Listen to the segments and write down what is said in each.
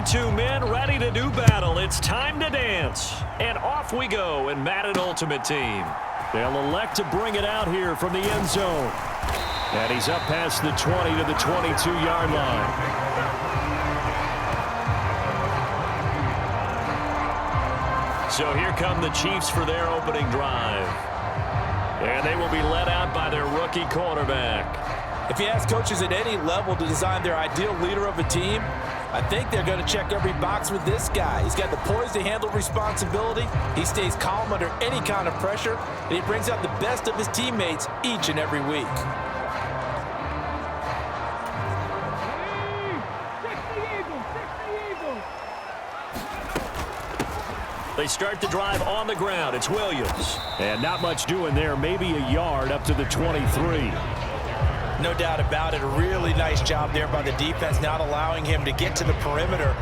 22 men ready to do battle. It's time to dance. And off we go in Madden Ultimate Team. They'll elect to bring it out here from the end zone. And he's up past the 20 to the 22-yard line. So here come the Chiefs for their opening drive. And they will be led out by their rookie quarterback. If you ask coaches at any level to design their ideal leader of a team, I think they're going to check every box with this guy. He's got the poise to handle responsibility. He stays calm under any kind of pressure, and he brings out the best of his teammates each and every week. They start the drive on the ground. It's Williams. And not much doing there. Maybe a yard up to the 23. No doubt about it. A really nice job there by the defense, not allowing him to get to the perimeter.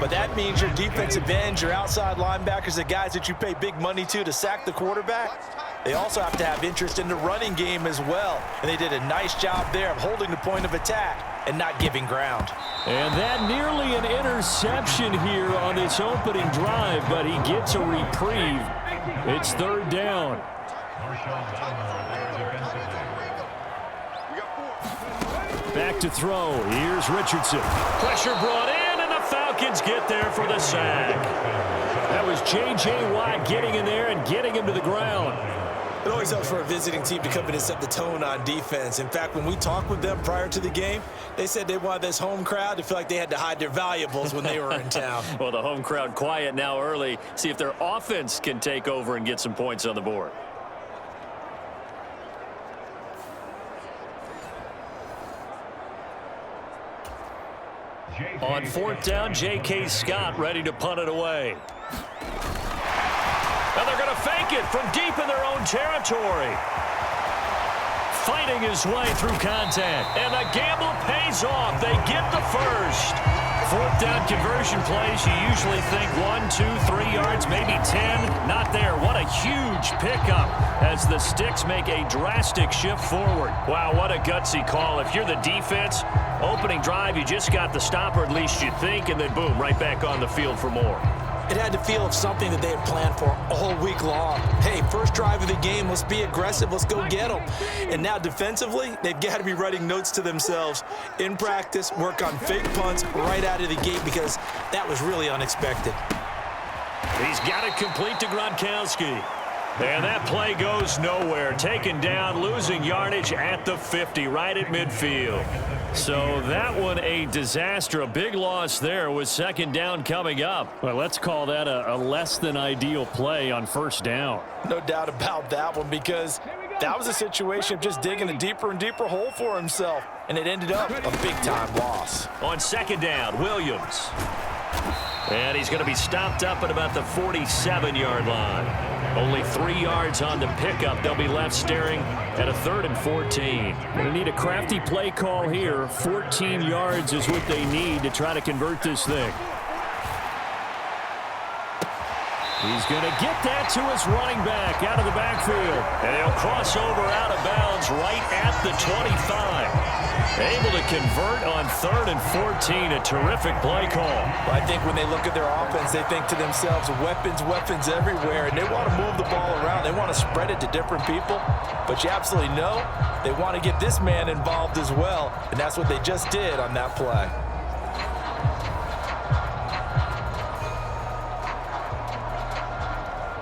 But that means your defensive ends, your outside linebackers, the guys that you pay big money to sack the quarterback, they also have to have interest in the running game as well. And they did a nice job there of holding the point of attack and not giving ground. And that nearly an interception here on this opening drive, but he gets a reprieve. It's third down. Back to throw. Here's Richardson. Pressure brought in, and the Falcons get there for the sack. That was J.J. Watt getting in there and getting him to the ground. It always helps for a visiting team to come in and set the tone on defense. In fact, when we talked with them prior to the game, they said they wanted this home crowd to feel like they had to hide their valuables when they were in town. Well, the home crowd quiet now early. See if their offense can take over and get some points on the board. On fourth down, J.K. Scott ready to punt it away. And they're going to fake it from deep in their own territory. Fighting his way through contact. And the gamble pays off. They get the first. Fourth down conversion plays, you usually think 1, 2, 3 yards, maybe 10. Not there. What a huge pickup as the Sticks make a drastic shift forward. Wow, what a gutsy call. If you're the defense, opening drive, you just got the stop, or at least you think, and then boom, right back on the field for more. It had to feel of something that they had planned for all week long. Hey, first drive of the game, let's be aggressive, let's go get them. And now defensively, they've got to be writing notes to themselves. In practice, work on fake punts right out of the gate because that was really unexpected. He's got it complete to Gronkowski. And that play goes nowhere. Taken down, losing yardage at the 50, right at midfield. So that one a disaster. A big loss there with second down coming up. Well, let's call that a less than ideal play on first down. No doubt about that one, because that was a situation of just digging a deeper and deeper hole for himself. And it ended up a big-time loss. On second down, Williams. And he's going to be stopped up at about the 47-yard line. Only 3 yards on the pickup. They'll be left staring at a 3rd and 14. Going to need a crafty play call here. 14 yards is what they need to try to convert this thing. He's going to get that to his running back out of the backfield. And he'll cross over out of bounds right at the 25. Able to convert on 3rd and 14. A terrific play call. Well, I think when they look at their offense, they think to themselves, weapons, weapons everywhere. And they want to move the ball around. They want to spread it to different people. But you absolutely know they want to get this man involved as well. And that's what they just did on that play.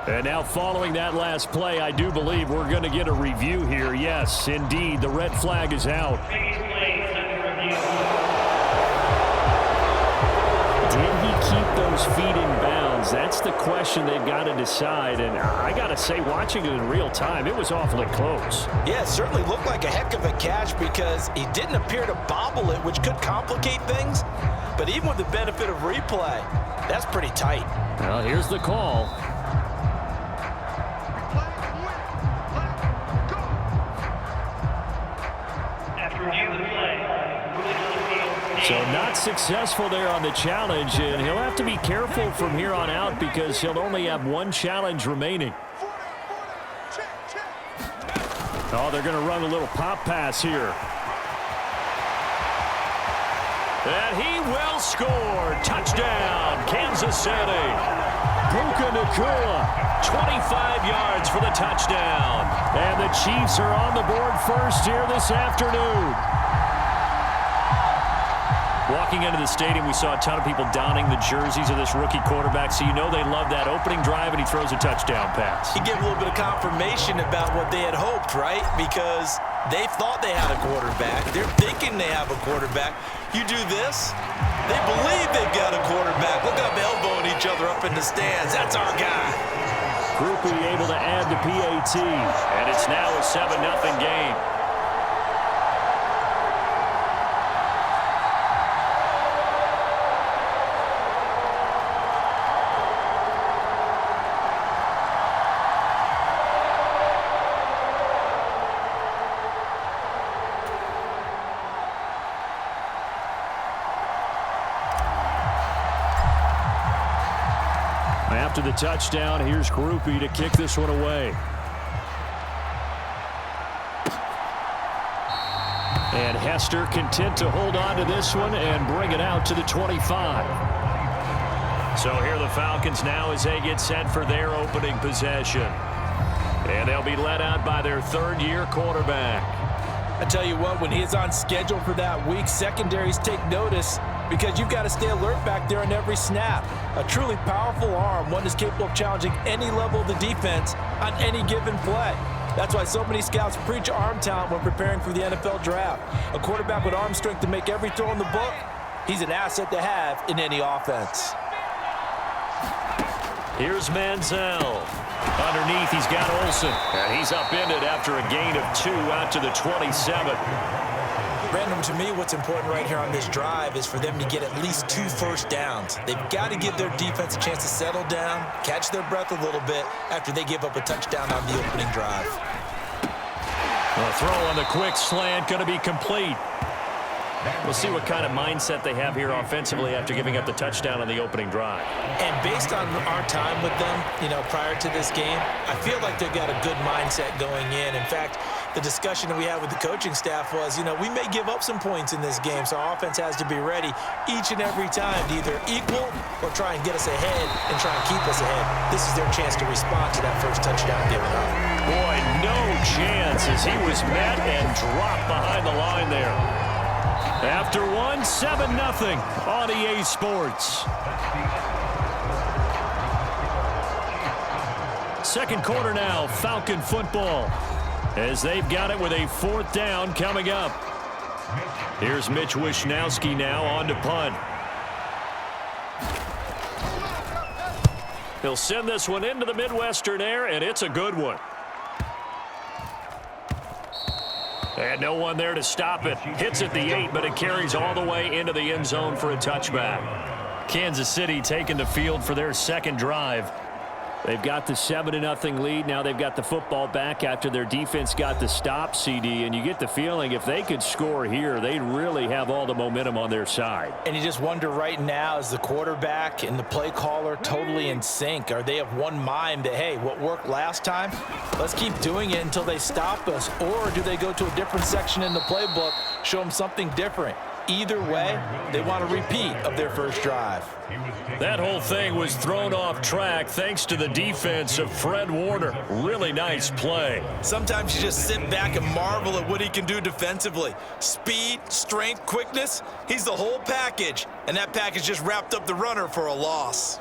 And now following that last play, I do believe we're going to get a review here. Yes, indeed, the red flag is out. Did he keep those feet in bounds? That's the question they've got to decide. And I got to say, watching it in real time, it was awfully close. Yeah, it certainly looked like a heck of a catch because he didn't appear to bobble it, which could complicate things. But even with the benefit of replay, that's pretty tight. Well, here's the call. So not successful there on the challenge, and he'll have to be careful from here on out because he'll only have one challenge remaining. Oh, they're going to run a little pop pass here. And he will score. Touchdown, Kansas City. Puka Nacua, 25 yards for the touchdown. And the Chiefs are on the board first here this afternoon. Walking into the stadium, we saw a ton of people donning the jerseys of this rookie quarterback, so you know they love that opening drive, and he throws a touchdown pass. He gave a little bit of confirmation about what they had hoped, right? Because they thought they had a quarterback. They're thinking they have a quarterback. You do this, they believe they've got a quarterback. Look up, elbowing each other up in the stands. That's our guy. Groupie able to add the PAT, and it's now a 7-0 game. After the touchdown, here's Groupie to kick this one away. And Hester content to hold on to this one and bring it out to the 25. So here the Falcons now as they get set for their opening possession. And they'll be led out by their third-year quarterback. I tell you what, when he is on schedule for that week, secondaries take notice because you've got to stay alert back there on every snap. A truly powerful arm, one is capable of challenging any level of the defense on any given play. That's why so many scouts preach arm talent when preparing for the NFL draft. A quarterback with arm strength to make every throw in the book, he's an asset to have in any offense. Here's Manziel. Underneath, he's got Olsen. And he's upended after a gain of 2 out to the 27. Brandon, to me, what's important right here on this drive is for them to get at least 2 first downs. They've got to give their defense a chance to settle down, catch their breath a little bit after they give up a touchdown on the opening drive. The throw on the quick slant going to be complete. We'll see what kind of mindset they have here offensively after giving up the touchdown on the opening drive. And based on our time with them, prior to this game, I feel like they've got a good mindset going in. In fact, the discussion that we had with the coaching staff was, we may give up some points in this game, so our offense has to be ready each and every time to either equal or try and get us ahead and try and keep us ahead. This is their chance to respond to that first touchdown given up. Boy, no chance as he was met and dropped behind the line there. After 7-0 on EA Sports. Second quarter now, Falcon football, as they've got it with a 4th down coming up. Here's Mitch Wishnowski now on to punt. He'll send this one into the Midwestern air, and it's a good one. And no one there to stop it. Hits at the 8, but it carries all the way into the end zone for a touchback. Kansas City taking the field for their second drive. They've got the 7-0 lead. Now they've got the football back after their defense got the stop, CD. And you get the feeling if they could score here, they'd really have all the momentum on their side. And you just wonder right now, is the quarterback and the play caller totally in sync? Are they of one mind that, hey, what worked last time, let's keep doing it until they stop us? Or do they go to a different section in the playbook, show them something different? Either way, they want a repeat of their first drive. That whole thing was thrown off track thanks to the defense of Fred Warner. Really nice play. Sometimes you just sit back and marvel at what he can do defensively. Speed, strength, quickness, he's the whole package. And that package just wrapped up the runner for a loss.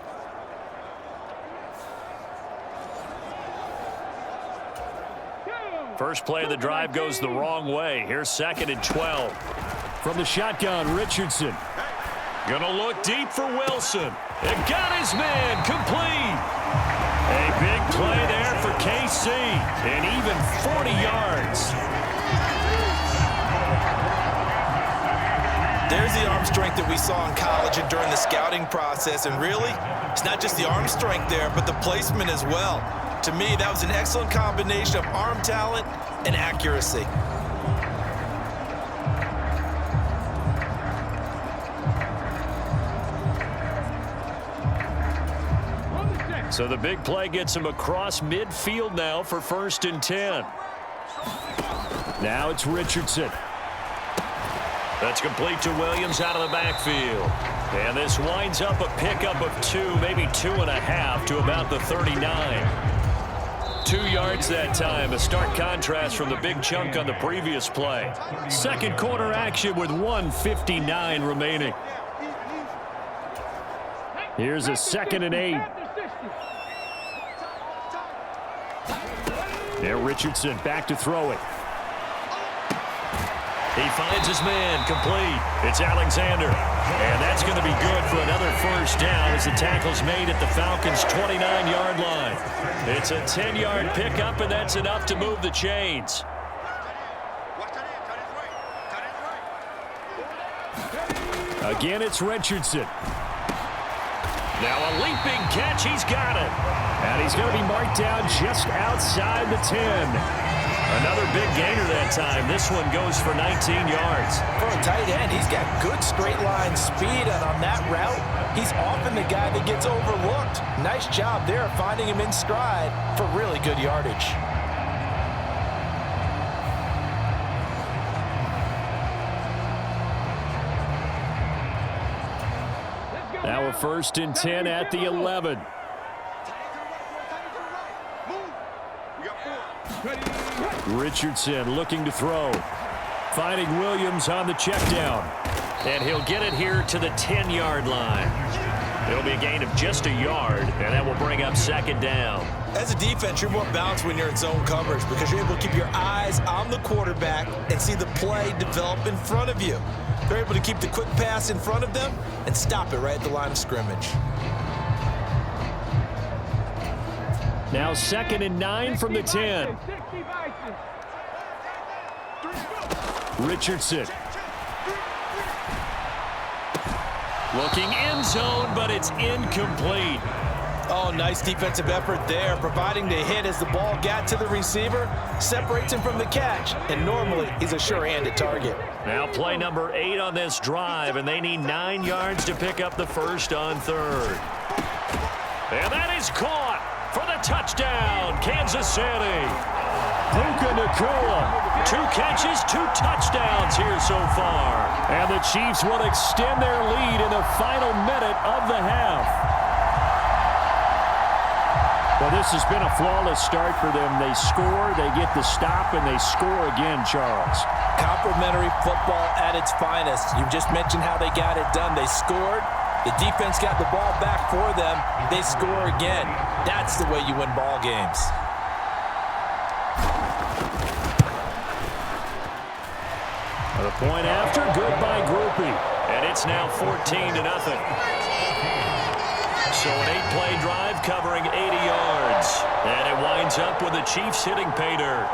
First play of the drive goes the wrong way. Here's 2nd and 12. From the shotgun, Richardson. Gonna look deep for Wilson. And got his man complete. A big play there for KC. And even 40 yards. There's the arm strength that we saw in college and during the scouting process. And really, it's not just the arm strength there, but the placement as well. To me, that was an excellent combination of arm talent and accuracy. So the big play gets him across midfield now for 1st and 10. Now it's Richardson. That's complete to Williams out of the backfield. And this winds up a pickup of 2, maybe 2.5 to about the 39. 2 yards that time, a stark contrast from the big chunk on the previous play. Second quarter action with 1:59 remaining. Here's a 2nd and 8. There, Richardson back to throw it. He finds his man, complete. It's Alexander. And that's going to be good for another first down as the tackle's made at the Falcons' 29-yard line. It's a 10-yard pickup, and that's enough to move the chains. Again, it's Richardson. Now a leaping catch. He's got it. And he's going to be marked down just outside the 10. Another big gainer that time. This one goes for 19 yards. For a tight end, he's got good straight line speed, and on that route, he's often the guy that gets overlooked. Nice job there finding him in stride for really good yardage. Now a 1st and 10 at the 11. Richardson looking to throw. Finding Williams on the check down. And he'll get it here to the 10-yard line. It'll be a gain of just a yard, and that will bring up 2nd down. As a defense, you're more balanced when you're in zone coverage because you're able to keep your eyes on the quarterback and see the play develop in front of you. They're able to keep the quick pass in front of them and stop it right at the line of scrimmage. Now 2nd and 9 from the 10. Richardson. Looking end zone, but it's incomplete. Oh, nice defensive effort there, providing the hit as the ball got to the receiver, separates him from the catch, and normally he's a sure-handed target. Now play number 8 on this drive, and they need 9 yards to pick up the first on 3rd. And that is caught for the touchdown, Kansas City. Puka Nacua. 2 catches, 2 touchdowns here so far. And the Chiefs will extend their lead in the final minute of the half. Well, this has been a flawless start for them. They score, they get the stop, and they score again, Charles. Complimentary football at its finest. You just mentioned how they got it done. They scored. The defense got the ball back for them. They score again. That's the way you win ball games. The point after, good by Groupie. And it's now 14-0. So an 8-play drive covering 80 yards. And it winds up with the Chiefs hitting pay dirt.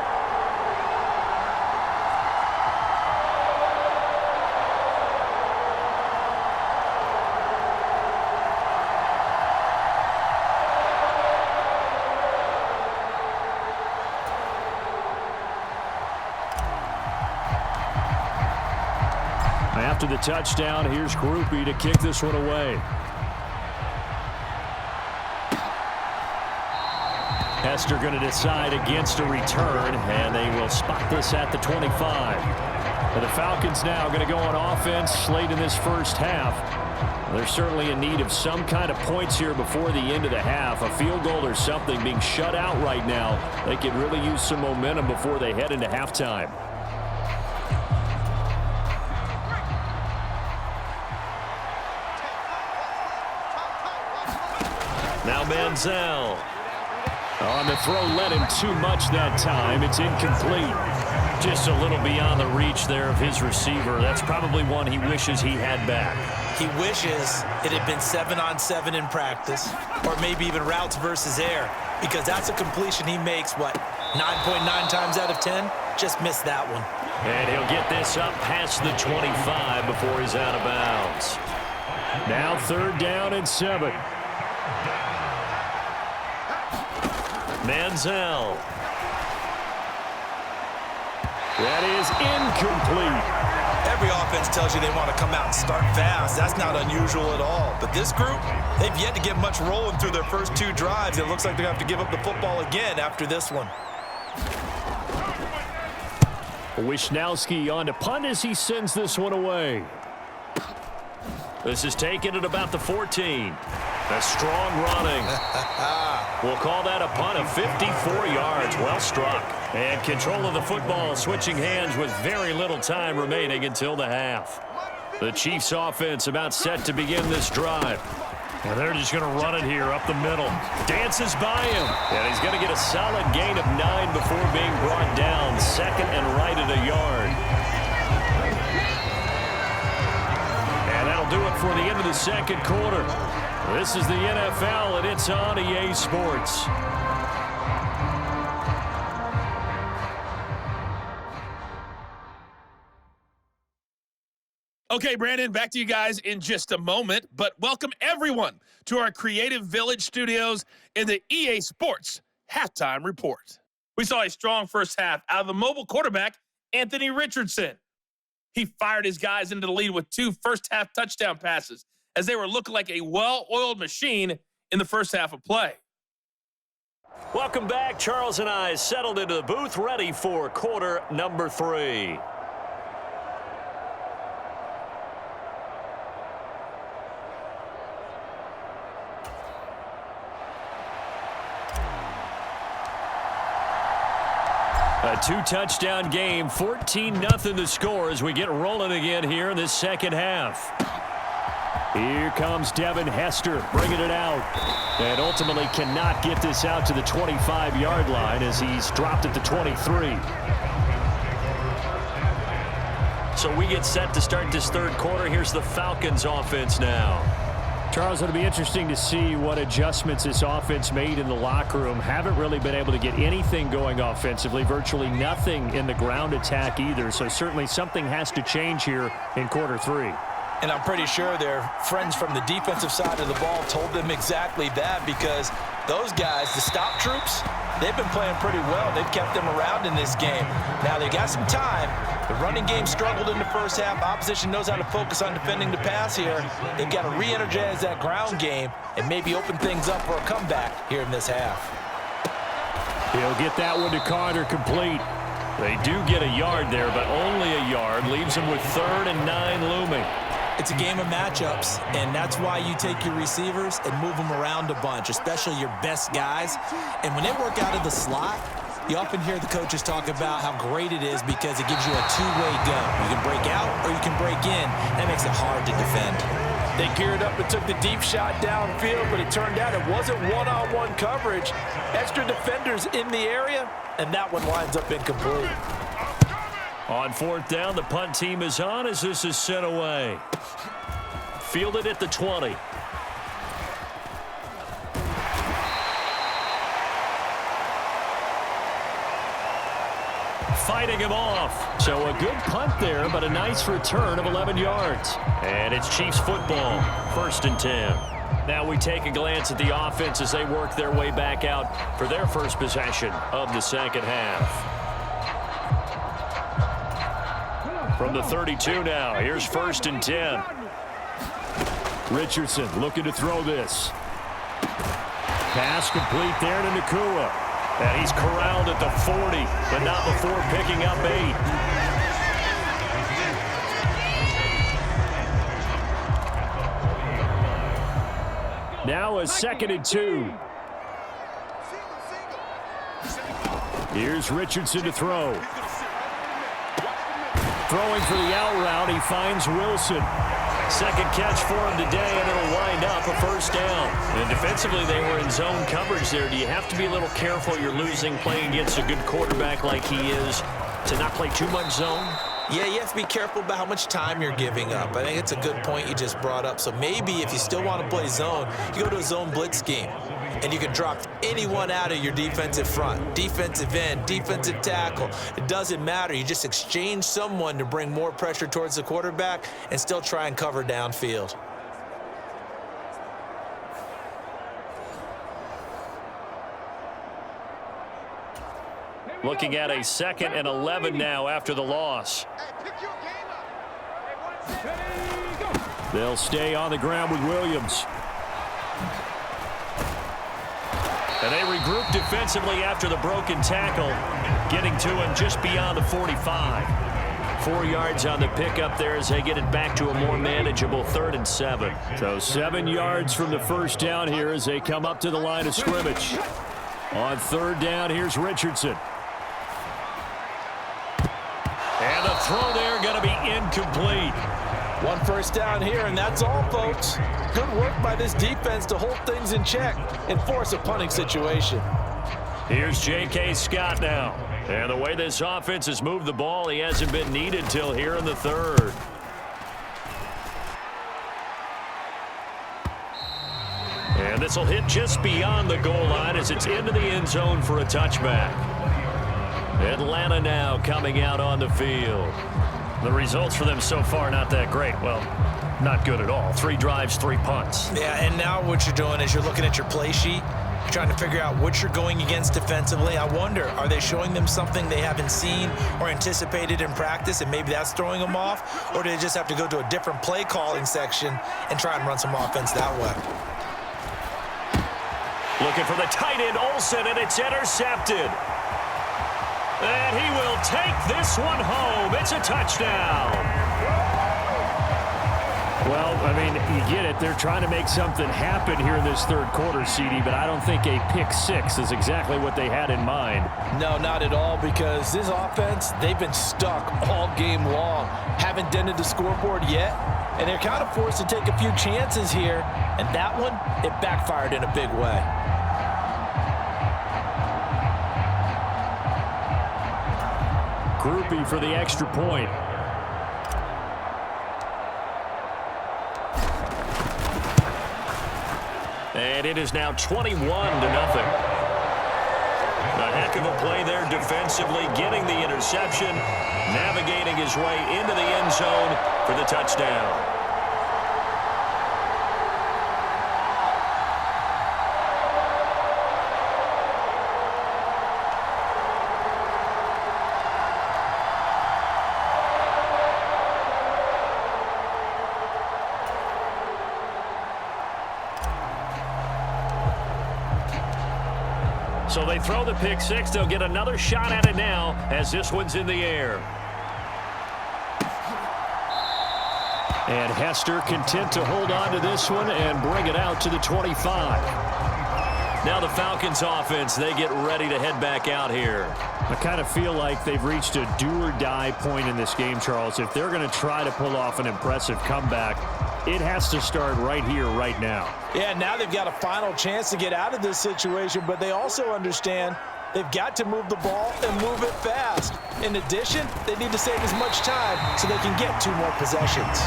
After the touchdown, here's Groupie to kick this one away. Hester going to decide against a return, and they will spot this at the 25. And the Falcons now going to go on offense late in this first half. They're certainly in need of some kind of points here before the end of the half. A field goal or something, being shut out right now. They could really use some momentum before they head into halftime. Now Manziel. On the throw, led him too much that time. It's incomplete. Just a little beyond the reach there of his receiver. That's probably one he wishes he had back. He wishes it had been 7-on-7 in practice, or maybe even routes versus air, because that's a completion he makes, 9.9 times out of 10? Just missed that one. And he'll get this up past the 25 before he's out of bounds. Now 3rd down and 7. Manziel. That is incomplete. Every offense tells you they want to come out and start fast. That's not unusual at all. But this group, they've yet to get much rolling through their first 2 drives. It looks like they're going to have to give up the football again after this one. Wisnowski on to punt as he sends this one away. This is taken at about the 14. A strong running. We'll call that a punt of 54 yards. Well struck. And control of the football switching hands with very little time remaining until the half. The Chiefs offense about set to begin this drive. And they're just going to run it here up the middle. Dances by him. And he's going to get a solid gain of 9 before being brought down. Second and right at a yard. And that'll do it for the end of the second quarter. This is the NFL, and it's on EA Sports. Okay, Brandon, back to you guys in just a moment, but welcome everyone to our Creative Village studios in the EA Sports Halftime Report. We saw a strong first half out of the mobile quarterback, Anthony Richardson. He fired his guys into the lead with 2 first-half touchdown passes as they were looking like a well-oiled machine in the first half of play. Welcome back. Charles and I settled into the booth, ready for quarter number 3. A 2-touchdown game, 14-0 the score as we get rolling again here in this second half. Here comes Devin Hester bringing it out. And ultimately cannot get this out to the 25-yard line as he's dropped at the 23. So we get set to start this third quarter. Here's the Falcons offense now. Charles, it'll be interesting to see what adjustments this offense made in the locker room. Haven't really been able to get anything going offensively, virtually nothing in the ground attack either. So certainly something has to change here in quarter 3. And I'm pretty sure their friends from the defensive side of the ball told them exactly that, because those guys, the stop troops, they've been playing pretty well. They've kept them around in this game. Now, they got some time. The running game struggled in the first half. Opposition knows how to focus on defending the pass here. They've got to re-energize that ground game and maybe open things up for a comeback here in this half. He'll get that one to Carter complete. They do get a yard there, but only a yard. Leaves them with 3rd and 9 looming. It's a game of matchups, and that's why you take your receivers and move them around a bunch, especially your best guys. And when they work out of the slot, you often hear the coaches talk about how great it is because it gives you a two-way go. You can break out or you can break in. That makes it hard to defend. They geared up and took the deep shot downfield, but it turned out it wasn't one-on-one coverage. Extra defenders in the area, and that one winds up incomplete. On 4th down, the punt team is on as this is sent away. Fielded at the 20. Fighting him off. So a good punt there, but a nice return of 11 yards. And it's Chiefs football, 1st and 10. Now we take a glance at the offense as they work their way back out for their first possession of the second half. From the 32 now, here's 1st and 10. Richardson looking to throw this. Pass complete there to Nakua. And he's corralled at the 40, but not before picking up 8. Now a 2nd and 2. Here's Richardson to throw. Throwing for the out route, he finds Wilson. Second catch for him today, and it'll wind up a 1st down. And defensively, they were in zone coverage there. Do you have to be a little careful? You're losing playing against a good quarterback like he is to not play too much zone? Yeah, you have to be careful about how much time you're giving up. I think it's a good point you just brought up. So maybe if you still want to play zone, you go to a zone blitz scheme. And you can drop anyone out of your defensive front, defensive end, defensive tackle. It doesn't matter. You just exchange someone to bring more pressure towards the quarterback and still try and cover downfield. Looking at a 2nd and 11 now after the loss. They'll stay on the ground with Williams. And they regroup defensively after the broken tackle, getting to him just beyond the 45. 4 yards on the pickup there as they get it back to a more manageable 3rd and 7. So 7 yards from the first down here as they come up to the line of scrimmage. On 3rd down, here's Richardson. And the throw there going to be incomplete. 1 first down here, and that's all, folks. Good work by this defense to hold things in check and force a punting situation. Here's J.K. Scott now. And the way this offense has moved the ball, he hasn't been needed till here in the 3rd. And this will hit just beyond the goal line as it's into the end zone for a touchback. Atlanta now coming out on the field. The results for them so far not that great. Well, not good at all. 3 drives, 3 punts. Yeah, and now what you're doing is you're looking at your play sheet. You're trying to figure out what you're going against defensively. I wonder, are they showing them something they haven't seen or anticipated in practice, and maybe that's throwing them off? Or do they just have to go to a different play calling section and try and run some offense that way? Looking for the tight end, Olsen, and it's intercepted. And he will take this one home. It's a touchdown. Well, I mean, you get it. They're trying to make something happen here in this 3rd quarter, CD, but I don't think a pick 6 is exactly what they had in mind. No, not at all, because this offense, they've been stuck all game long. Haven't dented the scoreboard yet, and they're kind of forced to take a few chances here, and that one, it backfired in a big way. Groupie for the extra point. And it is now 21-0. A heck of a play there defensively, getting the interception, navigating his way into the end zone for the touchdown. So they throw the pick 6. They'll get another shot at it now as this one's in the air. And Hester content to hold on to this one and bring it out to the 25. Now the Falcons offense, they get ready to head back out here. I kind of feel like they've reached a do-or-die point in this game, Charles. If they're going to try to pull off an impressive comeback, it has to start right here, right now. Yeah, now they've got a final chance to get out of this situation, but they also understand they've got to move the ball and move it fast. In addition, they need to save as much time so they can get 2 more possessions.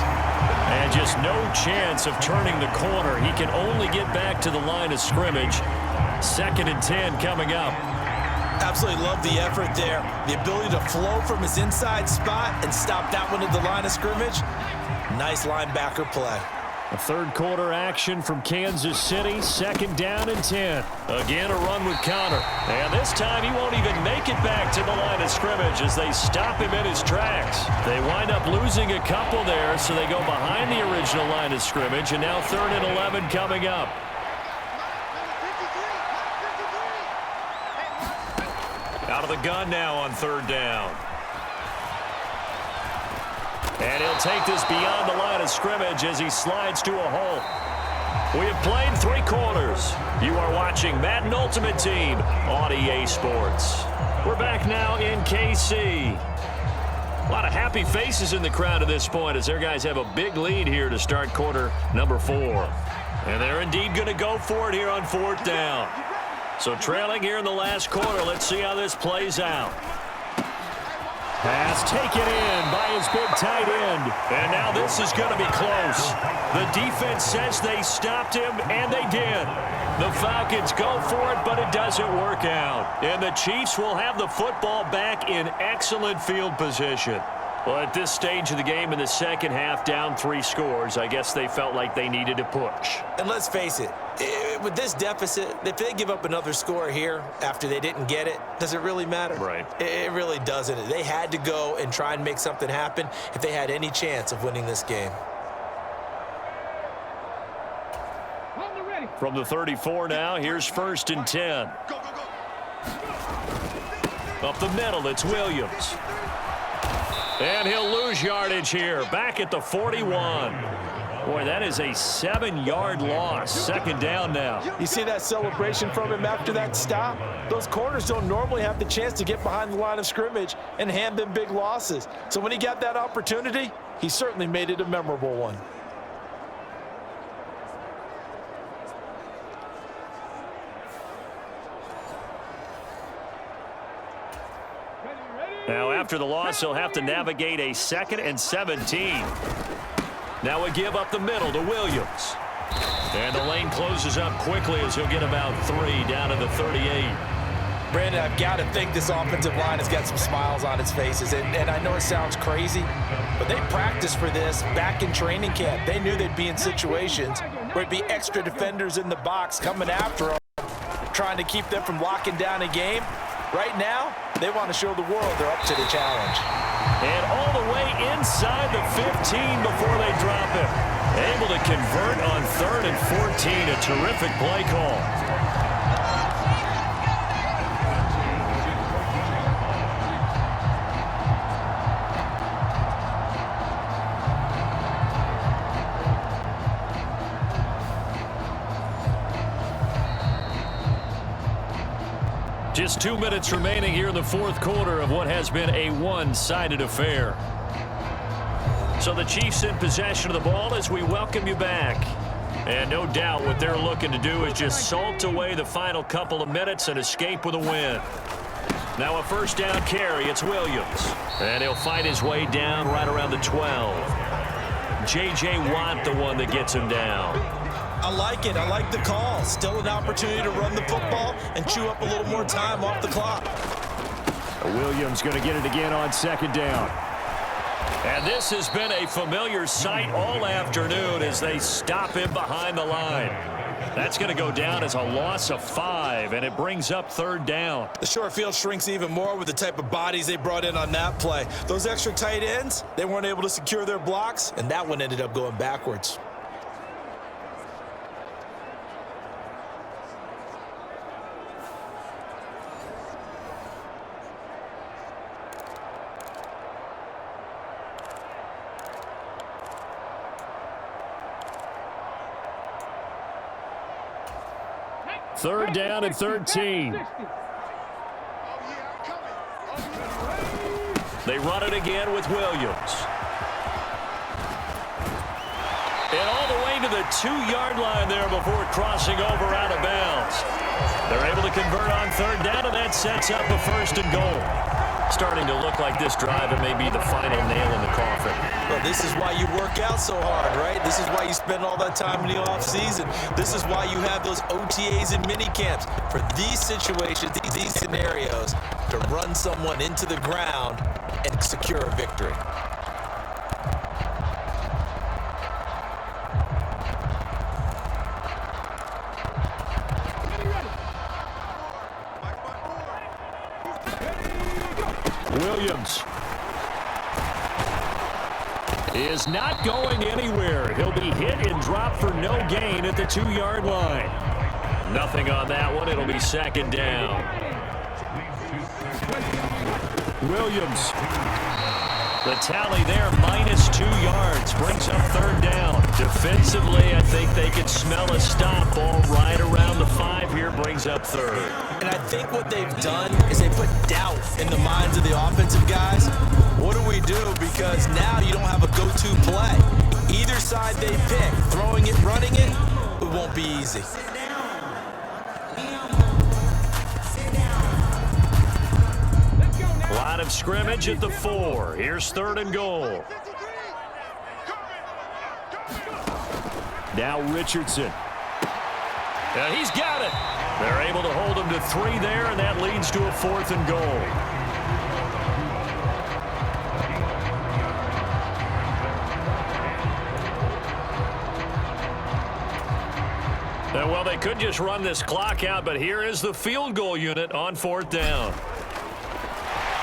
And just no chance of turning the corner. He can only get back to the line of scrimmage. 2nd and 10 coming up. Absolutely love the effort there. The ability to flow from his inside spot and stop that one at the line of scrimmage. Nice linebacker play. A 3rd quarter action from Kansas City. 2nd down and 10. Again, a run with Connor. And this time he won't even make it back to the line of scrimmage as they stop him in his tracks. They wind up losing a couple there, so they go behind the original line of scrimmage. And now 3rd and 11 coming up. Out of the gun now on 3rd down. And he'll take this beyond the line of scrimmage as he slides to a hole. We have played 3 quarters. You are watching Madden Ultimate Team on EA Sports. We're back now in KC. A lot of happy faces in the crowd at this point as their guys have a big lead here to start quarter number 4. And they're indeed going to go for it here on 4th down. So trailing here in the last quarter, let's see how this plays out. Pass taken in by his big tight end. And now this is going to be close. The defense says they stopped him, and they did. The Falcons go for it, but it doesn't work out. And the Chiefs will have the football back in excellent field position. Well, at this stage of the game in the second half, down 3 scores, I guess they felt like they needed to push. And let's face it, with this deficit, if they give up another score here after they didn't get it, does it really matter? Right. It really doesn't. They had to go and try and make something happen if they had any chance of winning this game. From the 34 now, here's 1st and 10. Up the middle, it's Williams. And he'll lose yardage here, back at the 41. Boy, that is a 7-yard loss. 2nd down now. You see that celebration from him after that stop? Those corners don't normally have the chance to get behind the line of scrimmage and hand them big losses. So when he got that opportunity, he certainly made it a memorable one. Now, after the loss, he'll have to navigate a 2nd and 17. Now a give up the middle to Williams. And the lane closes up quickly as he'll get about 3 down to the 38. Brandon, I've got to think this offensive line has got some smiles on its faces. And I know it sounds crazy, but they practiced for this back in training camp. They knew they'd be in situations where it'd be extra defenders in the box coming after them, trying to keep them from locking down a game. Right now, they want to show the world they're up to the challenge. And all the way inside the 15 before they drop it. Able to convert on 3rd and 14. A terrific play call. Just 2 minutes remaining here in the 4th quarter of what has been a one-sided affair. So the Chiefs in possession of the ball as we welcome you back. And no doubt what they're looking to do is just salt away the final couple of minutes and escape with a win. Now a 1st down carry, it's Williams. And he'll fight his way down right around the 12. J.J. Watt, the one that gets him down. I like it. I like the call. Still an opportunity to run the football and chew up a little more time off the clock. Williams going to get it again on 2nd down. And this has been a familiar sight all afternoon as they stop him behind the line. That's going to go down as a loss of 5, and it brings up 3rd down. The short field shrinks even more with the type of bodies they brought in on that play. Those extra tight ends, they weren't able to secure their blocks, and that one ended up going backwards. Third down and 13. They run it again with Williams. And all the way to the 2-yard line there before crossing over out of bounds. They're able to convert on 3rd down, and that sets up a 1st and goal. Starting to look like this drive, it may be the final nail in the coffin. Well, this is why you work out so hard, right? This is why you spend all that time in the offseason. This is why you have those OTAs and mini camps for these situations, these scenarios, to run someone into the ground and secure a victory. Williams is not going anywhere. He'll be hit and dropped for no gain at the 2-yard line. Nothing on that one. It'll be 2nd down. Williams. The tally there, -2 yards. Brings up 3rd down. Defensively, I think they could smell a stop ball right around the 5 here. Brings up 3rd. And I think what they've done is they put doubt in the minds of the offensive guys. What do we do? Because now you don't have a go-to play. Either side they pick, throwing it, running it, it won't be easy. Line of scrimmage at the 4. Here's 3rd and goal. Now Richardson. And he's got it. They're able to hold him to 3 there, and that leads to a 4th and goal. And well, they could just run this clock out, but here is the field goal unit on 4th down.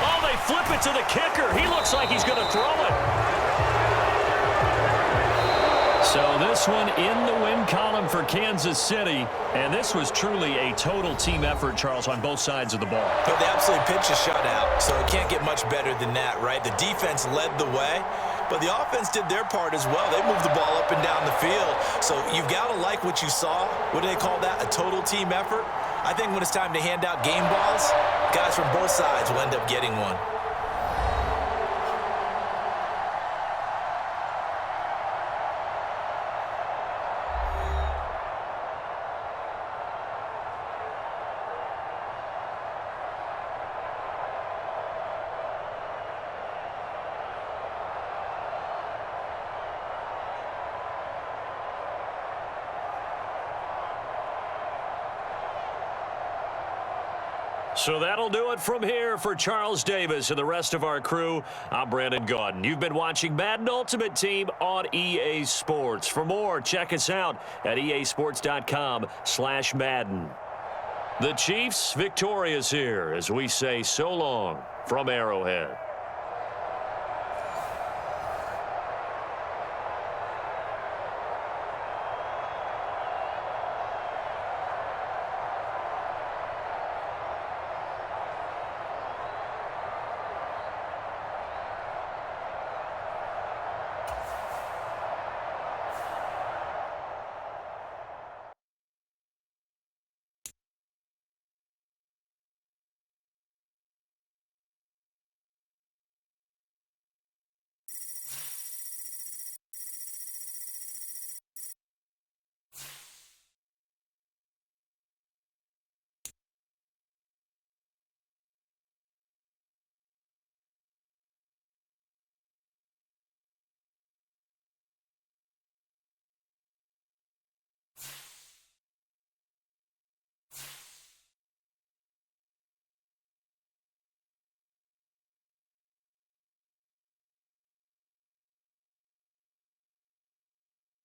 Oh, they flip it to the kicker. He looks like he's going to throw it. So this one in the win column for Kansas City, and this was truly a total team effort, Charles, on both sides of the ball. But they absolutely pitched a shutout, so it can't get much better than that, right? The defense led the way, but the offense did their part as well. They moved the ball up and down the field, so you've got to like what you saw. What do they call that? A total team effort? I think when it's time to hand out game balls, guys from both sides will end up getting one. So that'll do it from here for Charles Davis and the rest of our crew. I'm Brandon Gaudin. You've been watching Madden Ultimate Team on EA Sports. For more, check us out at easports.com/Madden. The Chiefs victorious here as we say so long from Arrowhead.